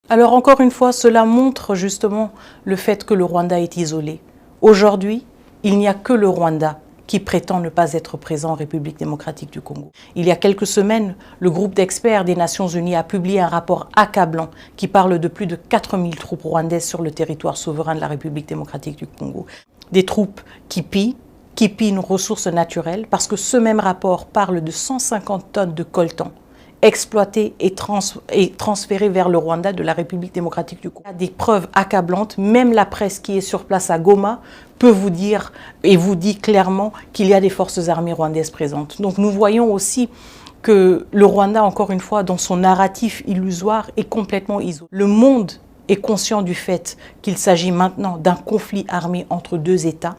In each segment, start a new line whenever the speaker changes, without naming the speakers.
Alors encore une fois, cela montre justement le fait que le Rwanda est isolé. Aujourd'hui, il n'y a que le Rwanda qui prétend ne pas être présent en République démocratique du Congo. Il y a quelques semaines, le groupe d'experts des Nations Unies a publié un rapport accablant qui parle de plus de 4000 troupes rwandaises sur le territoire souverain de la République démocratique du Congo. Des troupes qui pillent nos ressources naturelles, parce que ce même rapport parle de 150 tonnes de coltan exploités et transférés vers le Rwanda de la République démocratique du Congo. Il y a des preuves accablantes, même la presse qui est sur place à Goma peut vous dire et vous dit clairement qu'il y a des forces armées rwandaises présentes. Donc nous voyons aussi que le Rwanda, encore une fois, dans son narratif illusoire, est complètement isolé. Le monde est conscient du fait qu'il s'agit maintenant d'un conflit armé entre deux États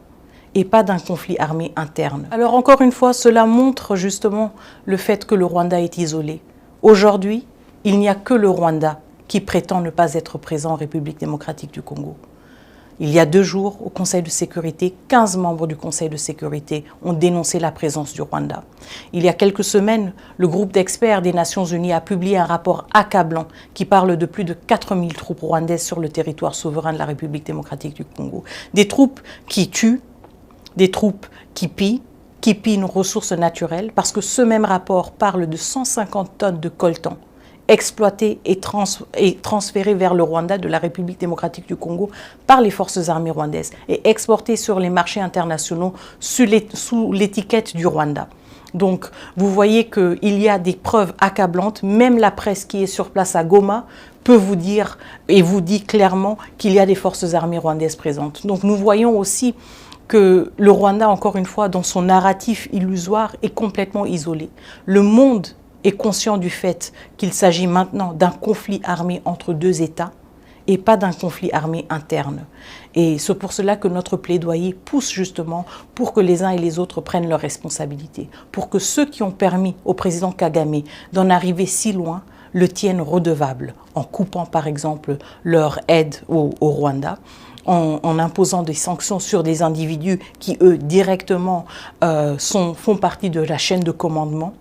et pas d'un conflit armé interne. Alors encore une fois, cela montre justement le fait que le Rwanda est isolé. Aujourd'hui, il n'y a que le Rwanda qui prétend ne pas être présent en République démocratique du Congo. Il y a 2 jours, au Conseil de sécurité, 15 membres du Conseil de sécurité ont dénoncé la présence du Rwanda. Il y a quelques semaines, le groupe d'experts des Nations Unies a publié un rapport accablant qui parle de plus de 4000 troupes rwandaises sur le territoire souverain de la République démocratique du Congo. Des troupes qui tuent, des troupes qui pillent nos ressources naturelles, parce que ce même rapport parle de 150 tonnes de coltan exploités et transférés vers le Rwanda de la République démocratique du Congo par les forces armées rwandaises et exportés sur les marchés internationaux sous l'étiquette du Rwanda. Donc, vous voyez qu'il y a des preuves accablantes, même la presse qui est sur place à Goma peut vous dire et vous dit clairement qu'il y a des forces armées rwandaises présentes. Donc, nous voyons aussi que le Rwanda, encore une fois, dans son narratif illusoire, est complètement isolé. Le monde est conscient du fait qu'il s'agit maintenant d'un conflit armé entre deux États et pas d'un conflit armé interne. Et c'est pour cela que notre plaidoyer pousse justement pour que les uns et les autres prennent leurs responsabilités, pour que ceux qui ont permis au président Kagame d'en arriver si loin le tiennent redevable, en coupant par exemple leur aide au Rwanda, en imposant des sanctions sur des individus qui, eux, directement font partie de la chaîne de commandement,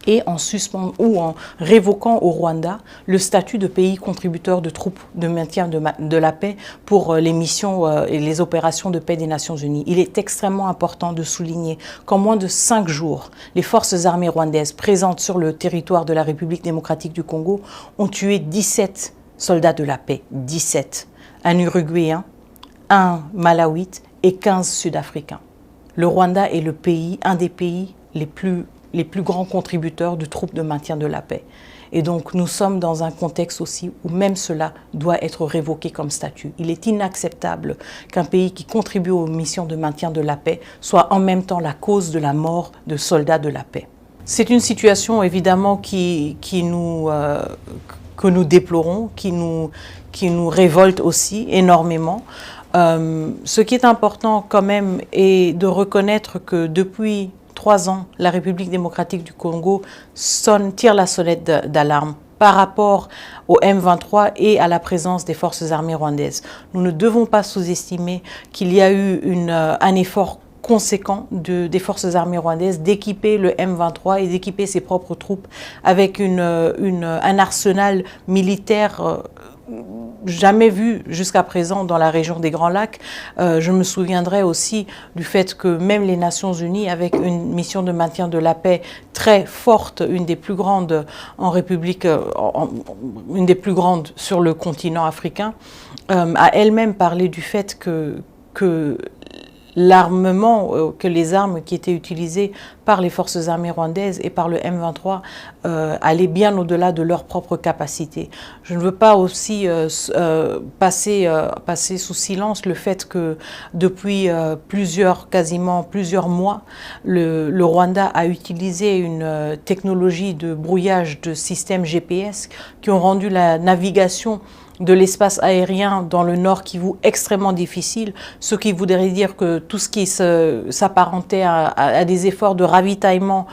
et en suspendant ou en révoquant au Rwanda le statut de pays contributeur de troupes de maintien de la paix pour les missions et les opérations de paix des Nations Unies. Il est extrêmement important de souligner qu'en moins de 5 jours, les forces armées rwandaises présentes sur le territoire de la République démocratique du Congo ont tué 17 soldats de la paix, 17. Un Uruguayen, un Malawite et 15 Sud-Africains. Le Rwanda est un des pays les plus grands contributeurs de troupes de maintien de la paix. Et donc nous sommes dans un contexte aussi où même cela doit être révoqué comme statut. Il est inacceptable qu'un pays qui contribue aux missions de maintien de la paix soit en même temps la cause de la mort de soldats de la paix. C'est une situation évidemment que nous déplorons, qui nous révolte aussi énormément. Ce qui est important quand même est de reconnaître que depuis 3 ans, la République démocratique du Congo tire la sonnette d'alarme par rapport au M23 et à la présence des forces armées rwandaises. Nous ne devons pas sous-estimer qu'il y a eu un effort conséquent des forces armées rwandaises d'équiper le M23 et d'équiper ses propres troupes avec un arsenal militaire jamais vu jusqu'à présent dans la région des Grands Lacs. Je me souviendrai aussi du fait que même les Nations Unies, avec une mission de maintien de la paix très forte, une des plus grandes en République, une des plus grandes sur le continent africain, a elle-même parlé du fait que l'armement, que les armes qui étaient utilisées par les forces armées rwandaises et par le M23 allaient bien au-delà de leurs propres capacités. Je ne veux pas aussi passer sous silence le fait que depuis quasiment plusieurs mois, le Rwanda a utilisé une technologie de brouillage de systèmes GPS qui ont rendu la navigation de l'espace aérien dans le Nord Kivu extrêmement difficile, ce qui voudrait dire que tout ce qui s'apparentait à des efforts de ravitaillement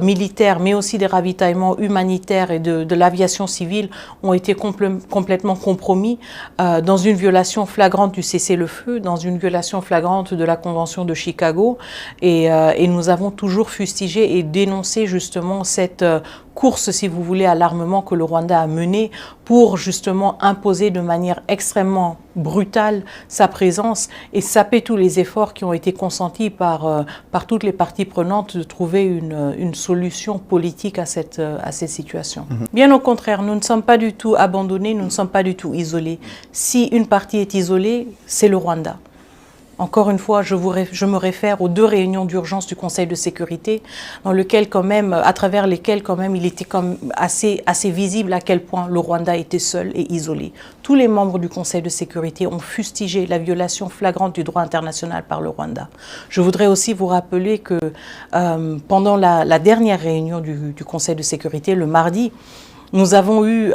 militaire, mais aussi des ravitaillements humanitaires et de l'aviation civile ont été complètement compromis dans une violation flagrante du cessez-le-feu, dans une violation flagrante de la Convention de Chicago. Et nous avons toujours fustigé et dénoncé justement cette course, si vous voulez, à l'armement que le Rwanda a menée pour justement imposer de manière extrêmement brutale sa présence et saper tous les efforts qui ont été consentis par toutes les parties prenantes de trouver une solution politique à cette situation. Bien au contraire, nous ne sommes pas du tout abandonnés, nous ne sommes pas du tout isolés. Si une partie est isolée, c'est le Rwanda. Encore une fois, je me réfère aux 2 réunions d'urgence du Conseil de sécurité, dans lequel quand même, à travers lesquelles quand même, il était comme assez visible à quel point le Rwanda était seul et isolé. Tous les membres du Conseil de sécurité ont fustigé la violation flagrante du droit international par le Rwanda. Je voudrais aussi vous rappeler que pendant la dernière réunion du Conseil de sécurité, le mardi, nous avons eu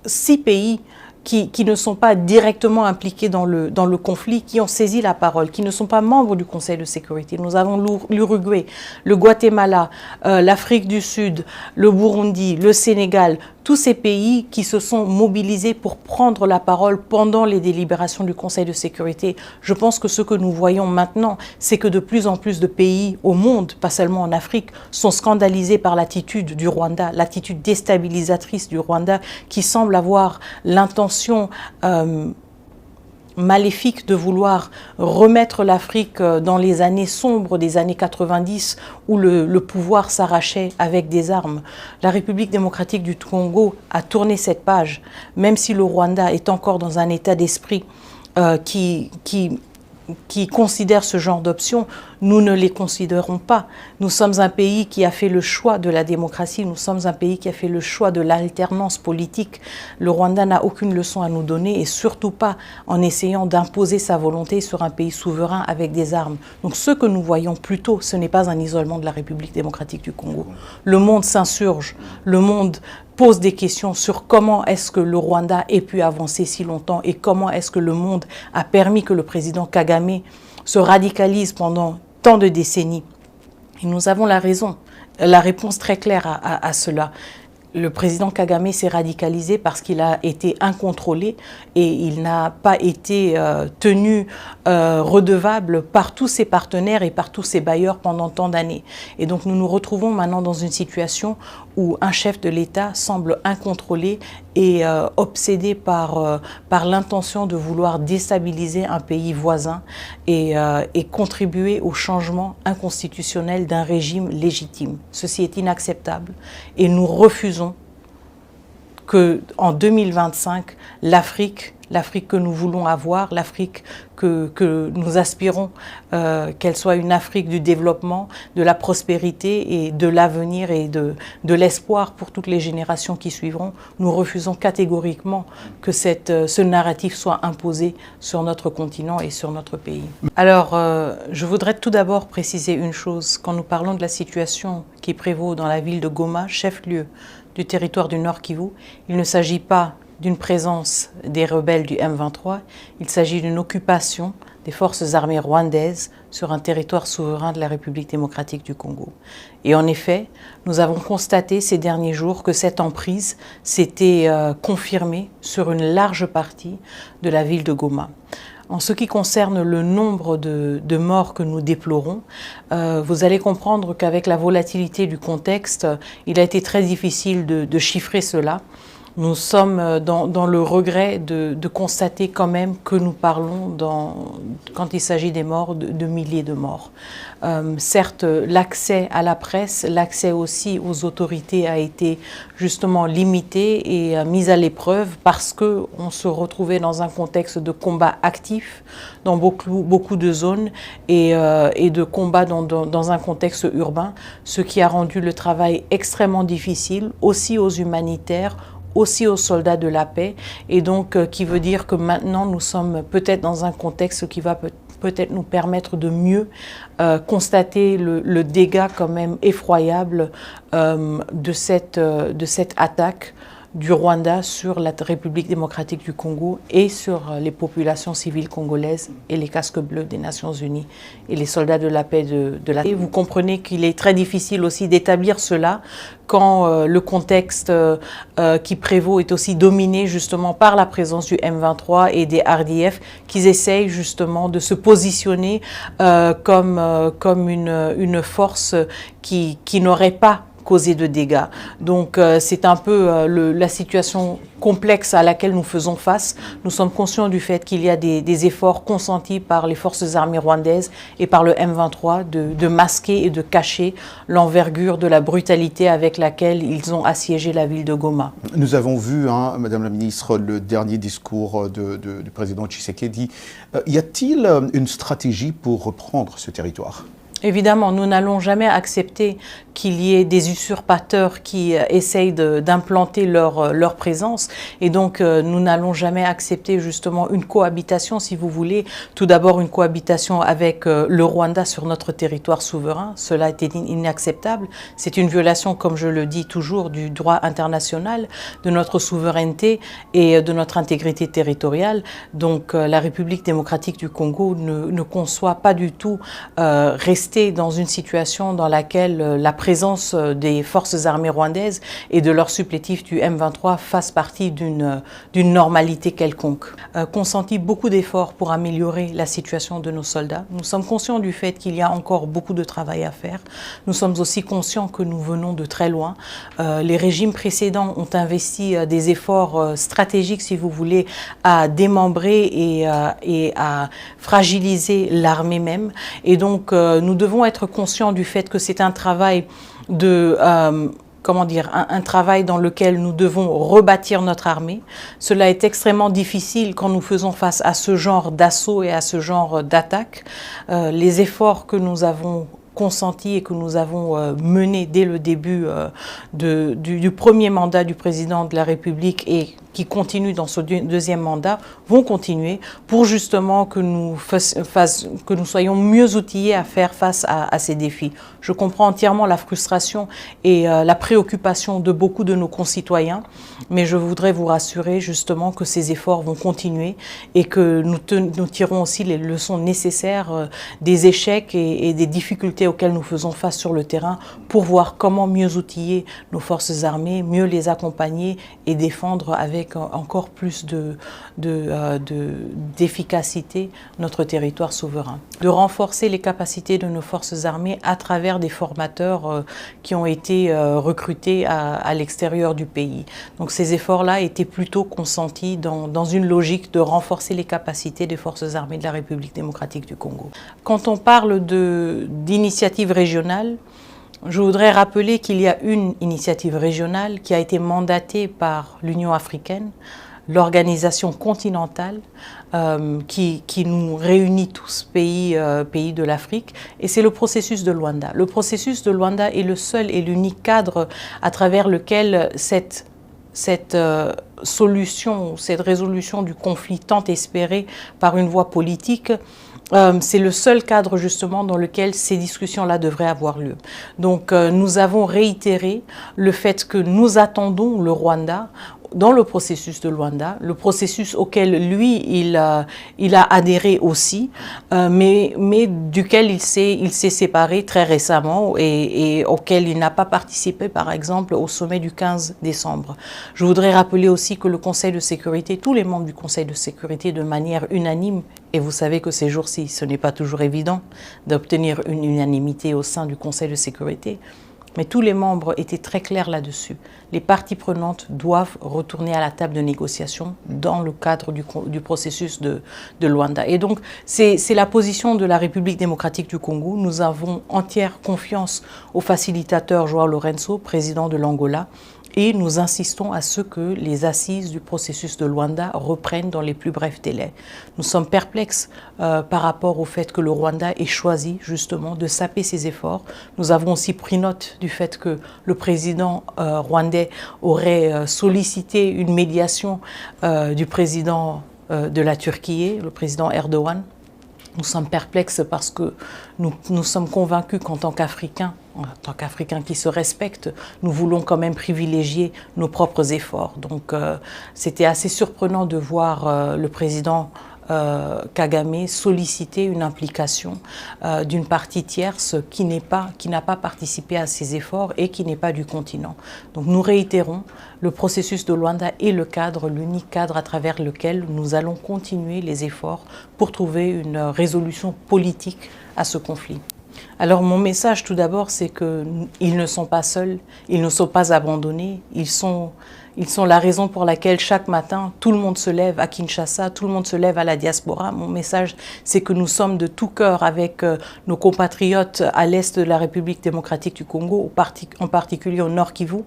6 pays qui ne sont pas directement impliqués dans le conflit, qui ont saisi la parole, qui ne sont pas membres du Conseil de sécurité. Nous avons l'Uruguay, le Guatemala, l'Afrique du Sud, le Burundi, le Sénégal, tous ces pays qui se sont mobilisés pour prendre la parole pendant les délibérations du Conseil de sécurité. Je pense que ce que nous voyons maintenant, c'est que de plus en plus de pays au monde, pas seulement en Afrique, sont scandalisés par l'attitude du Rwanda, l'attitude déstabilisatrice du Rwanda qui semble avoir l'intention maléfique de vouloir remettre l'Afrique dans les années sombres des années 90 où le pouvoir s'arrachait avec des armes. La République démocratique du Congo a tourné cette page, même si le Rwanda est encore dans un état d'esprit qui considèrent ce genre d'options, nous ne les considérons pas. Nous sommes un pays qui a fait le choix de la démocratie, nous sommes un pays qui a fait le choix de l'alternance politique. Le Rwanda n'a aucune leçon à nous donner et surtout pas en essayant d'imposer sa volonté sur un pays souverain avec des armes. Donc ce que nous voyons plutôt, ce n'est pas un isolement de la République démocratique du Congo. Le monde s'insurge, le monde pose des questions sur comment est-ce que le Rwanda ait pu avancer si longtemps et comment est-ce que le monde a permis que le président Kagame se radicalise pendant tant de décennies. Et nous avons la réponse très claire à cela. Le président Kagame s'est radicalisé parce qu'il a été incontrôlé et il n'a pas été tenu redevable par tous ses partenaires et par tous ses bailleurs pendant tant d'années. Et donc nous nous retrouvons maintenant dans une situation où un chef de l'État semble incontrôlé et obsédé par l'intention de vouloir déstabiliser un pays voisin et contribuer au changement inconstitutionnel d'un régime légitime. Ceci est inacceptable et nous refusons qu'en 2025, l'Afrique que nous voulons avoir, l'Afrique que nous aspirons, qu'elle soit une Afrique du développement, de la prospérité et de l'avenir et de l'espoir pour toutes les générations qui suivront, nous refusons catégoriquement que ce narratif soit imposé sur notre continent et sur notre pays. Alors, je voudrais tout d'abord préciser une chose. Quand nous parlons de la situation qui prévaut dans la ville de Goma, chef-lieu du territoire du Nord Kivu, il ne s'agit pas d'une présence des rebelles du M23, il s'agit d'une occupation des forces armées rwandaises sur un territoire souverain de la République démocratique du Congo. Et en effet, nous avons constaté ces derniers jours que cette emprise s'était confirmée sur une large partie de la ville de Goma. En ce qui concerne le nombre de morts que nous déplorons, vous allez comprendre qu'avec la volatilité du contexte, il a été très difficile de chiffrer cela. Nous sommes dans le regret de constater quand même que nous parlons, quand il s'agit des morts, de milliers de morts. Certes, l'accès à la presse, l'accès aussi aux autorités a été justement limité et mis à l'épreuve parce qu'on se retrouvait dans un contexte de combat actif dans beaucoup de zones et de combat dans un contexte urbain, ce qui a rendu le travail extrêmement difficile, aussi aux humanitaires, aussi aux soldats de la paix, et donc qui veut dire que maintenant nous sommes peut-être dans un contexte qui va peut-être nous permettre de mieux constater le dégât quand même effroyable de cette attaque du Rwanda sur la République démocratique du Congo et sur les populations civiles congolaises et les casques bleus des Nations Unies et les soldats de la paix de la... Et vous comprenez qu'il est très difficile aussi d'établir cela quand le contexte qui prévaut est aussi dominé justement par la présence du M23 et des RDF qui essayent justement de se positionner comme une force qui n'aurait pas causer de dégâts. Donc c'est un peu la situation complexe à laquelle nous faisons face. Nous sommes conscients du fait qu'il y a des efforts consentis par les forces armées rwandaises et par le M23 de masquer et de cacher l'envergure de la brutalité avec laquelle ils ont assiégé la ville de Goma.
Nous avons vu, Madame la Ministre, le dernier discours du président Tshisekedi. Y a-t-il une stratégie pour reprendre ce territoire ?
Évidemment, nous n'allons jamais accepter qu'il y ait des usurpateurs qui essayent d'implanter leur présence. Et donc, nous n'allons jamais accepter justement une cohabitation, si vous voulez. Tout d'abord, une cohabitation avec le Rwanda sur notre territoire souverain. Cela était inacceptable. C'est une violation, comme je le dis toujours, du droit international, de notre souveraineté et de notre intégrité territoriale. Donc, la République démocratique du Congo ne conçoit pas du tout rester dans une situation dans laquelle la présence des forces armées rwandaises et de leurs supplétifs du M23 fasse partie d'une normalité quelconque. Consenti beaucoup d'efforts pour améliorer la situation de nos soldats. Nous sommes conscients du fait qu'il y a encore beaucoup de travail à faire. Nous sommes aussi conscients que nous venons de très loin. Les régimes précédents ont investi des efforts stratégiques, si vous voulez, à démembrer et à fragiliser l'armée même. Et donc, nous devons être conscients du fait que c'est un travail un travail dans lequel nous devons rebâtir notre armée. Cela est extrêmement difficile quand nous faisons face à ce genre d'assaut et à ce genre d'attaque. Les efforts que nous avons consentis et que nous avons menés dès le début du premier mandat du président de la République et qui continuent dans ce deuxième mandat, vont continuer pour justement que nous soyons mieux outillés à faire face à ces défis. Je comprends entièrement la frustration et la préoccupation de beaucoup de nos concitoyens, mais je voudrais vous rassurer justement que ces efforts vont continuer et que nous tirons aussi les leçons nécessaires des échecs et des difficultés auxquelles nous faisons face sur le terrain pour voir comment mieux outiller nos forces armées, mieux les accompagner et défendre avec encore plus d'efficacité notre territoire souverain. De renforcer les capacités de nos forces armées à travers des formateurs qui ont été recrutés à l'extérieur du pays. Donc ces efforts-là étaient plutôt consentis dans une logique de renforcer les capacités des forces armées de la République démocratique du Congo. Quand on parle d'initiatives régionales, je voudrais rappeler qu'il y a une initiative régionale qui a été mandatée par l'Union africaine, l'organisation continentale qui nous réunit tous, pays de l'Afrique, et c'est le processus de Luanda. Le processus de Luanda est le seul et l'unique cadre à travers lequel cette solution, cette résolution du conflit tant espérée par une voie politique, c'est le seul cadre justement dans lequel ces discussions-là devraient avoir lieu. Donc nous avons réitéré le fait que nous attendons le Rwanda dans le processus de Luanda, le processus auquel lui, il a adhéré aussi, mais duquel il s'est séparé très récemment et auquel il n'a pas participé, par exemple, au sommet du 15 décembre. Je voudrais rappeler aussi que le Conseil de sécurité, tous les membres du Conseil de sécurité, de manière unanime, et vous savez que ces jours-ci, ce n'est pas toujours évident d'obtenir une unanimité au sein du Conseil de sécurité, mais tous les membres étaient très clairs là-dessus. Les parties prenantes doivent retourner à la table de négociation dans le cadre du processus de Luanda. Et donc, c'est la position de la République démocratique du Congo. Nous avons entière confiance au facilitateur João Lourenço, président de l'Angola, et nous insistons à ce que les assises du processus de Luanda reprennent dans les plus brefs délais. Nous sommes perplexes par rapport au fait que le Rwanda ait choisi justement de saper ses efforts. Nous avons aussi pris note du fait que le président rwandais aurait sollicité une médiation du président de la Turquie, le président Erdogan. Nous sommes perplexes parce que nous sommes convaincus qu'en tant qu'Africains qui se respectent, nous voulons quand même privilégier nos propres efforts. Donc c'était assez surprenant de voir le président Kagame solliciter une implication d'une partie tierce qui n'a pas participé à ces efforts et qui n'est pas du continent. Donc nous réitérons, le processus de Luanda est le cadre, l'unique cadre à travers lequel nous allons continuer les efforts pour trouver une résolution politique à ce conflit. Alors mon message tout d'abord, c'est qu'ils ne sont pas seuls, ils ne sont pas abandonnés, ils sont la raison pour laquelle chaque matin, tout le monde se lève à Kinshasa, tout le monde se lève à la diaspora. Mon message, c'est que nous sommes de tout cœur avec nos compatriotes à l'est de la République démocratique du Congo, en particulier au Nord Kivu.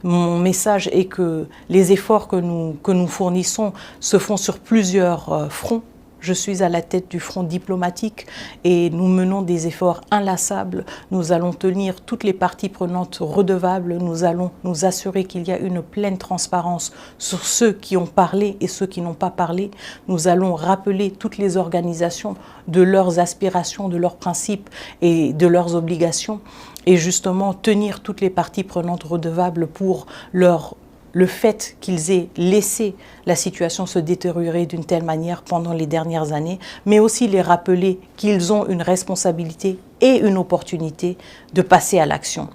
Mon message est que les efforts que nous fournissons se font sur plusieurs fronts. Je suis à la tête du front diplomatique et nous menons des efforts inlassables. Nous allons tenir toutes les parties prenantes redevables. Nous allons nous assurer qu'il y a une pleine transparence sur ceux qui ont parlé et ceux qui n'ont pas parlé. Nous allons rappeler toutes les organisations de leurs aspirations, de leurs principes et de leurs obligations. Et justement, tenir toutes les parties prenantes redevables pour le fait qu'ils aient laissé la situation se détériorer d'une telle manière pendant les dernières années, mais aussi les rappeler qu'ils ont une responsabilité et une opportunité de passer à l'action.